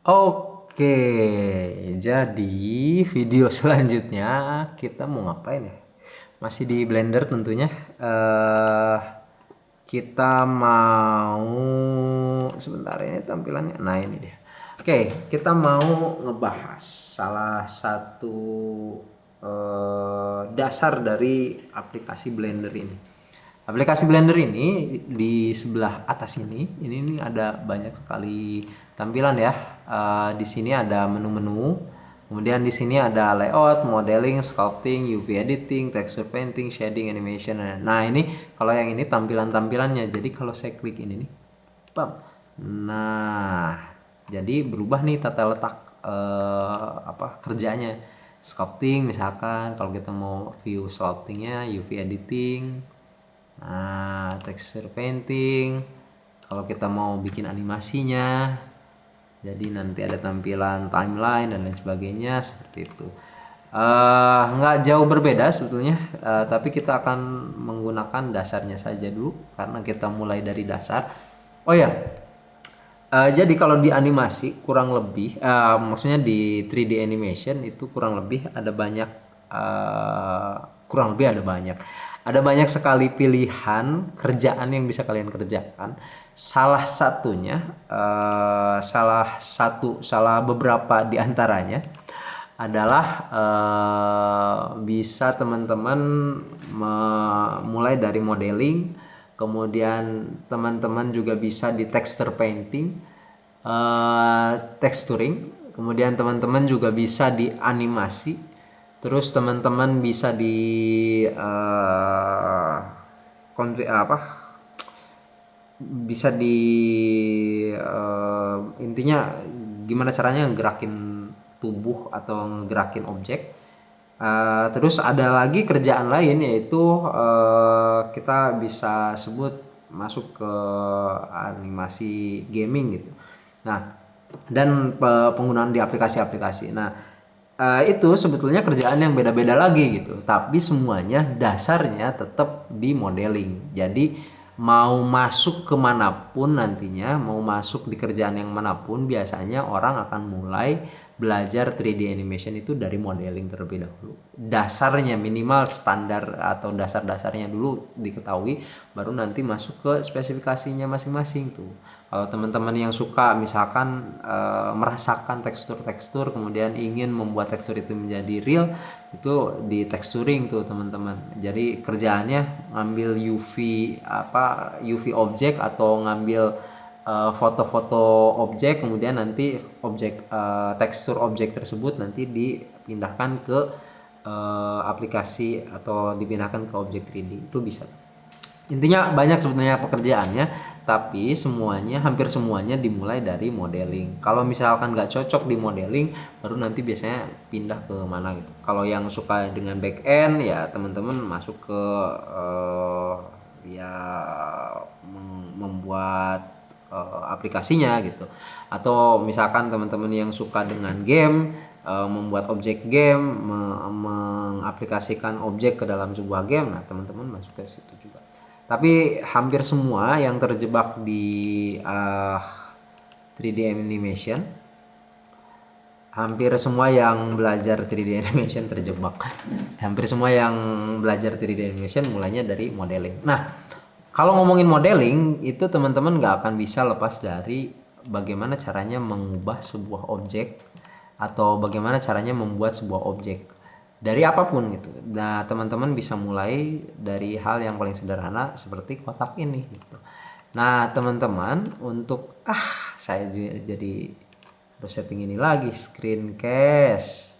Oke, jadi video selanjutnya kita mau ngapain ya? Masih di Blender tentunya. Kita mau sebentar ini tampilannya. Nah ini dia. Oke, kita mau ngebahas salah satu dasar dari aplikasi Blender ini. Aplikasi Blender ini di sebelah atas ini ada banyak sekali tampilan ya. Di sini ada menu-menu, kemudian di sini ada layout, modeling, sculpting, UV editing, texture painting, shading, animation. Nah ini kalau yang ini tampilan-tampilannya. Jadi kalau saya klik ini nih, bam. Nah, jadi berubah nih tata letak kerjanya. Sculpting misalkan kalau kita mau view sculptingnya, UV editing. Nah, texture painting. Kalau kita mau bikin animasinya, jadi nanti ada tampilan timeline dan lain sebagainya seperti itu. Nggak jauh berbeda sebetulnya, tapi kita akan menggunakan dasarnya saja dulu karena kita mulai dari dasar. Oh ya, jadi kalau di animasi kurang lebih, maksudnya di 3D animation itu kurang lebih ada banyak, kurang lebih ada banyak sekali pilihan kerjaan yang bisa kalian kerjakan. Salah satunya, salah beberapa di antaranya adalah bisa teman-teman mulai dari modeling, kemudian teman-teman juga bisa di texture painting, texturing, kemudian teman-teman juga bisa di animasi, terus teman-teman bisa di apa bisa di intinya gimana caranya ngegerakin tubuh atau ngegerakin objek. Terus ada lagi kerjaan lain yaitu kita bisa sebut masuk ke animasi gaming gitu. Nah, dan penggunaan di aplikasi-aplikasi. Nah, itu sebetulnya kerjaan yang beda-beda lagi gitu. Tapi semuanya dasarnya tetap di modeling. Jadi mau masuk kemanapun nantinya, mau masuk di kerjaan yang manapun, biasanya orang akan mulai belajar 3D animation itu dari modeling terlebih dahulu. Dasarnya minimal standar atau dasar-dasarnya dulu diketahui, baru nanti masuk ke spesifikasinya masing-masing tuh. Kalau teman-teman yang suka misalkan merasakan tekstur-tekstur kemudian ingin membuat tekstur itu menjadi real, itu di texturing tuh teman-teman. Jadi kerjaannya ngambil UV objek atau ngambil foto-foto objek, kemudian nanti tekstur objek tersebut nanti dipindahkan ke aplikasi atau dipindahkan ke objek 3D. Itu bisa. Intinya banyak sebenarnya pekerjaannya, tapi hampir semuanya dimulai dari modeling. Kalau misalkan nggak cocok di modeling, baru nanti biasanya pindah ke mana gitu. Kalau yang suka dengan back end, ya teman-teman masuk ke ya membuat aplikasinya gitu. Atau misalkan teman-teman yang suka dengan game, membuat objek game, mengaplikasikan objek ke dalam sebuah game, nah teman-teman masuk ke situ juga. Tapi hampir semua yang terjebak di 3D animation, hampir semua yang belajar 3D animation terjebak. Hampir semua yang belajar 3D animation mulainya dari modeling. Nah, kalau ngomongin modeling itu teman-teman nggak akan bisa lepas dari bagaimana caranya mengubah sebuah objek atau bagaimana caranya membuat sebuah objek dari apapun gitu. Nah, teman-teman bisa mulai dari hal yang paling sederhana seperti kotak ini gitu. Nah, teman-teman untuk saya jadi harus setting ini lagi, screencast.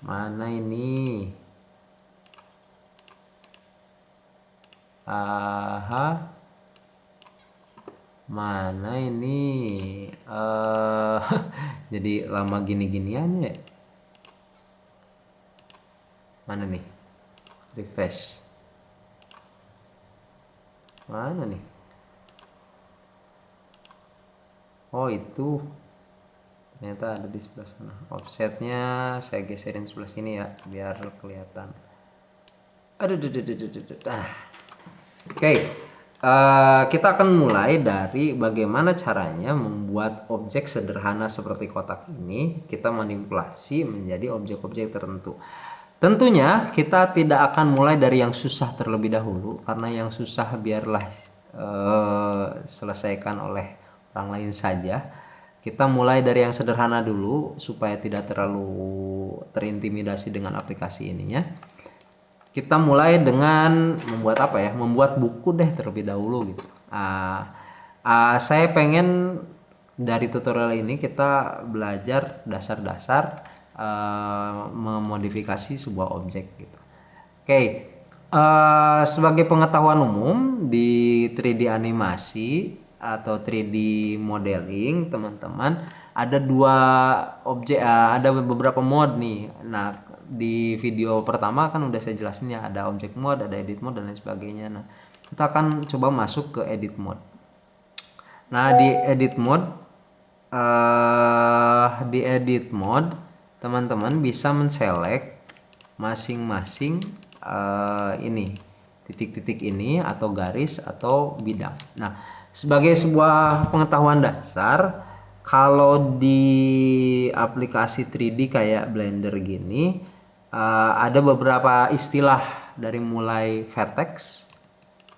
Mana ini? Aha. Mana ini? Jadi lama gini-ginian ya. Mana nih? Refresh. Mana nih? Oh itu ternyata ada di sebelah sana. Offsetnya saya geserin sebelah sini ya biar kelihatan. Aduh. Oke. Kita akan mulai dari bagaimana caranya membuat objek sederhana seperti kotak ini kita manipulasi menjadi objek-objek tertentu. Tentunya kita tidak akan mulai dari yang susah terlebih dahulu, karena yang susah biarlah selesaikan oleh orang lain saja. Kita mulai dari yang sederhana dulu supaya tidak terlalu terintimidasi dengan aplikasi ininya. Kita mulai dengan membuat apa ya? Membuat buku deh terlebih dahulu gitu. Saya pengen dari tutorial ini kita belajar dasar-dasar memodifikasi sebuah objek gitu. Oke, sebagai pengetahuan umum di 3D animasi atau 3D modeling, teman-teman, ada dua objek, ada beberapa mode nih. Nah, di video pertama kan udah saya jelasin ya, ada object mode, ada edit mode dan lain sebagainya. Nah, kita akan coba masuk ke edit mode. Nah, di edit mode teman-teman bisa menselect masing-masing ini titik-titik ini atau garis atau bidang. Nah, sebagai sebuah pengetahuan dasar, kalau di aplikasi 3D kayak Blender gini ada beberapa istilah dari mulai vertex,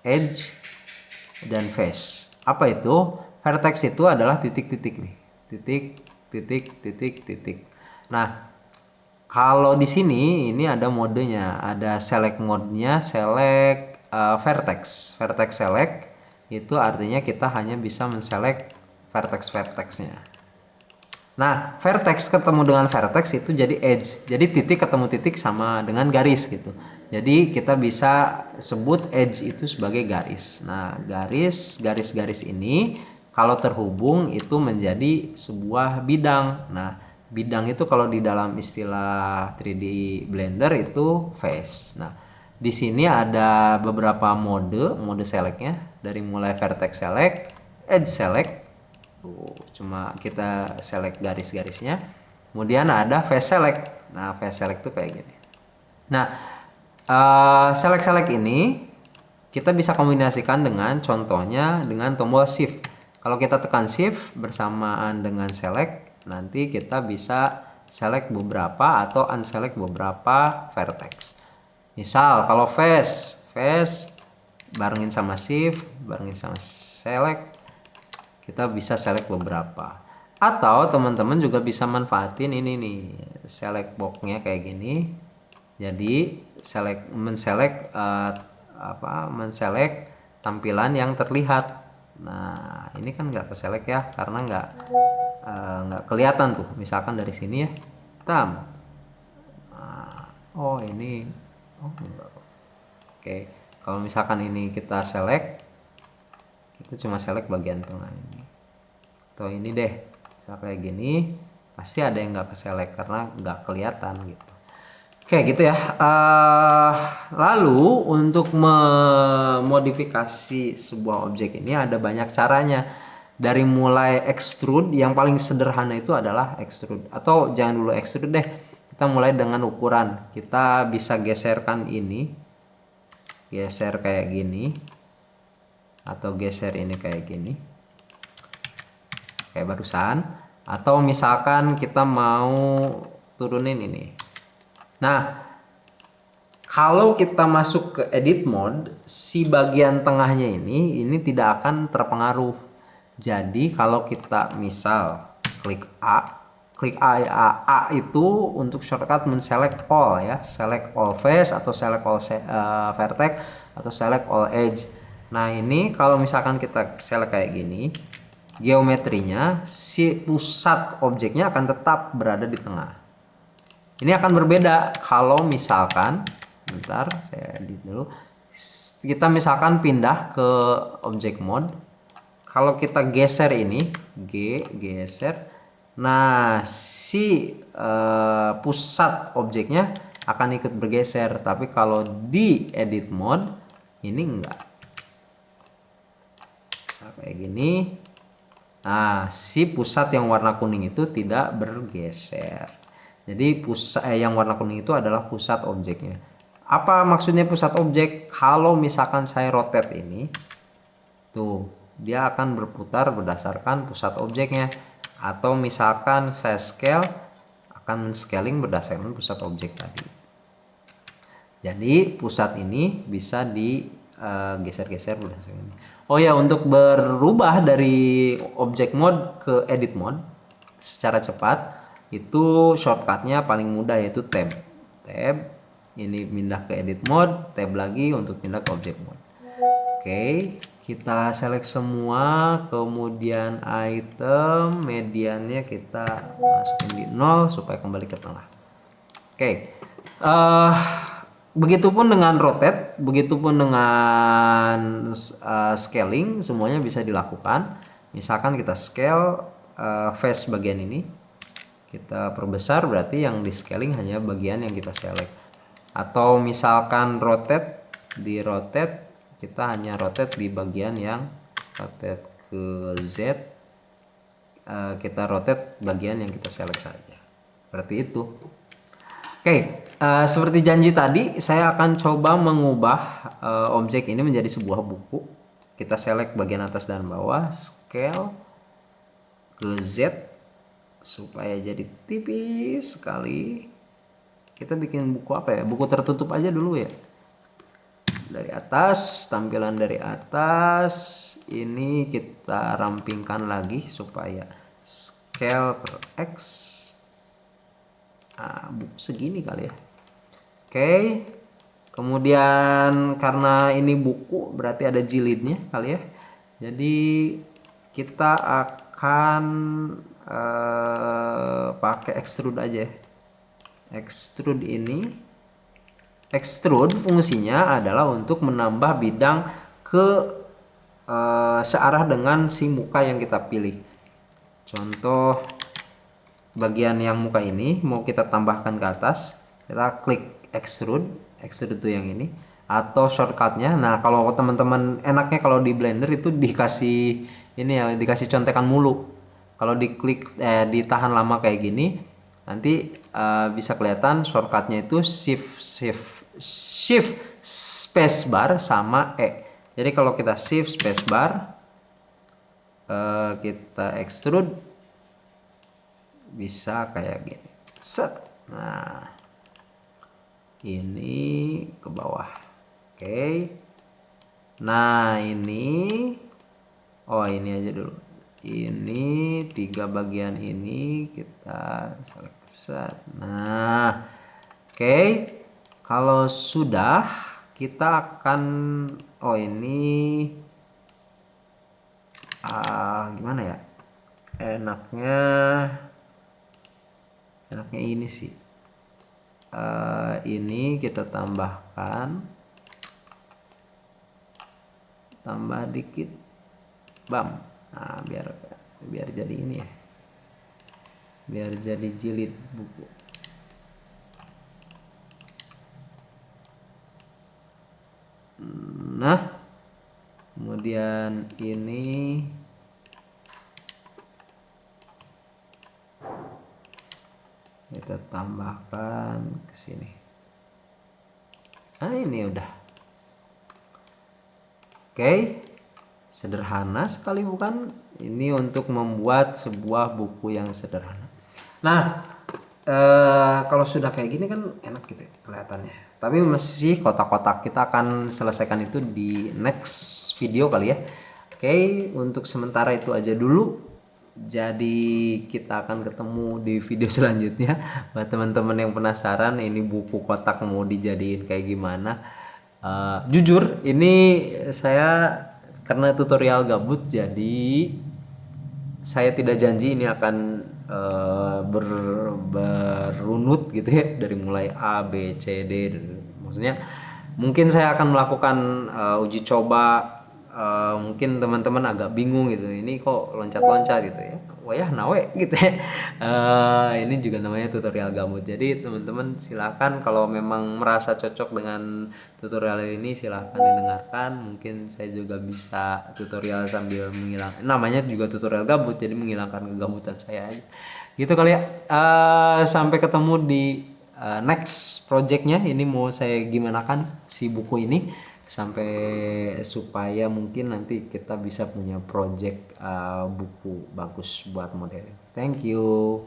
edge, dan face. Apa itu? Vertex itu adalah titik-titik nih. Titik, titik, titik, titik. Nah, kalau di sini ini ada modenya, ada select mode-nya, select vertex. Vertex select itu artinya kita hanya bisa menselect vertex-vertexnya. Nah, vertex ketemu dengan vertex itu jadi edge. Jadi titik ketemu titik sama dengan garis gitu. Jadi kita bisa sebut edge itu sebagai garis. Nah, garis-garis ini kalau terhubung itu menjadi sebuah bidang. Nah, bidang itu kalau di dalam istilah 3D Blender itu face. Nah, di sini ada beberapa mode selectnya, dari mulai vertex select, edge select. Cuma kita select garis-garisnya. Kemudian ada face select. Nah, face select tuh kayak gini. Nah, select ini kita bisa kombinasikan dengan contohnya dengan tombol shift. Kalau kita tekan shift bersamaan dengan select, nanti kita bisa select beberapa atau unselect beberapa vertex. Misal kalau face barengin sama shift, barengin sama select, kita bisa select beberapa. Atau teman-teman juga bisa manfaatin ini nih, select box-nya kayak gini. Jadi menselect tampilan yang terlihat. Nah, ini kan nggak keselect ya, karena nggak kelihatan tuh. Misalkan dari sini ya, tam. Oh ini, oh enggak. Oke, kalau misalkan ini kita select, kita cuma select bagian tengah ini. Atau ini deh, misal kayak gini, pasti ada yang nggak keselect karena nggak kelihatan gitu. Oke gitu ya. Lalu untuk memodifikasi sebuah objek ini ada banyak caranya. Dari mulai extrude, yang paling sederhana itu adalah extrude. Atau jangan dulu extrude deh. Kita mulai dengan ukuran. Kita bisa geserkan ini. Geser kayak gini. Atau geser ini kayak gini. Kayak barusan. Atau misalkan kita mau turunin ini. Nah, kalau kita masuk ke edit mode, si bagian tengahnya ini tidak akan terpengaruh. Jadi kalau kita misal klik A itu untuk shortcut menselect all ya, select all face atau select all vertex atau select all edge. Nah, ini kalau misalkan kita select kayak gini, geometrinya si pusat objeknya akan tetap berada di tengah. Ini akan berbeda kalau misalkan, bentar saya edit dulu. Kita misalkan pindah ke object mode. Kalau kita geser ini, geser. Nah, si pusat objeknya akan ikut bergeser. Tapi kalau di edit mode, ini enggak. Bisa kayak gini. Nah, si pusat yang warna kuning itu tidak bergeser. Jadi pusat yang warna kuning itu adalah pusat objeknya. Apa maksudnya pusat objek? Kalau misalkan saya rotate ini, Tuh, dia akan berputar berdasarkan pusat objeknya. Atau misalkan saya scale, akan scaling berdasarkan pusat objek tadi. Jadi pusat ini bisa digeser-geser berdasarkan ini. Oh ya, untuk berubah dari object mode ke edit mode secara cepat itu shortcutnya paling mudah, yaitu tab. Tab ini pindah ke edit mode, tab lagi untuk pindah ke object mode. Oke, kita select semua, kemudian item mediannya kita masukin di 0 supaya kembali ke tengah. Oke, begitupun dengan rotate, begitupun dengan scaling, semuanya bisa dilakukan. Misalkan kita scale face bagian ini, kita perbesar, berarti yang di scaling hanya bagian yang kita select. Atau misalkan rotate, di rotate kita hanya rotate di bagian yang rotate ke Z, kita rotate bagian yang kita select saja, seperti itu. Oke, seperti janji tadi, saya akan coba mengubah objek ini menjadi sebuah buku. Kita select bagian atas dan bawah, scale ke Z supaya jadi tipis sekali. Kita bikin buku apa ya? Buku tertutup aja dulu ya. Dari atas, tampilan dari atas ini kita rampingkan lagi supaya scale per X buku segini kali ya. Oke, kemudian karena ini buku berarti ada jilidnya kali ya, jadi kita akan pakai extrude aja. Extrude ini, extrude fungsinya adalah untuk menambah bidang ke searah dengan si muka yang kita pilih. Contoh bagian yang muka ini mau kita tambahkan ke atas, kita klik extrude, extrude itu yang ini, atau shortcutnya. Nah, kalau teman-teman enaknya kalau di Blender itu dikasih ini ya, dikasih contekan mulu. Kalau diklik ditahan lama kayak gini, nanti bisa kelihatan shortcutnya itu shift spacebar sama E. Jadi kalau kita shift spacebar, kita extrude, bisa kayak gini. Set. Nah, ini ke bawah. Oke. Nah, ini ini aja dulu. Ini 3 bagian ini kita select. Set. Nah, oke. Kalau sudah, kita akan ini gimana ya? Enaknya ini sih, ini kita tambah dikit, bam. Nah, biar jadi ini ya, biar jadi jilid buku. Nah, kemudian ini kita tambahkan ke sini. Nah, ini udah. Oke. Sederhana sekali bukan? Ini untuk membuat sebuah buku yang sederhana. Nah, kalau sudah kayak gini kan enak gitu ya, kelihatannya. Tapi masih kotak-kotak, kita akan selesaikan itu di next video kali ya. Oke, untuk sementara itu aja dulu. Jadi kita akan ketemu di video selanjutnya. Buat teman-teman yang penasaran ini buku kotak mau dijadiin kayak gimana, jujur ini saya karena tutorial gabut, jadi saya tidak janji ini akan berunut gitu ya, dari mulai A, B, C, D. Maksudnya mungkin saya akan melakukan uji coba. Mungkin teman-teman agak bingung gitu, ini kok loncat-loncat gitu ya, wayah nawe gitu ya. Ini juga namanya tutorial gabut. Jadi teman-teman silakan kalau memang merasa cocok dengan tutorial ini silahkan didengarkan. Mungkin saya juga bisa tutorial sambil menghilangkan, namanya juga tutorial gabut, jadi menghilangkan kegabutan saya aja gitu kali ya. Sampai ketemu di next projectnya. Ini mau saya gimana kan si buku ini. sampai supaya mungkin nanti kita bisa punya project buku bagus buat model. Thank you.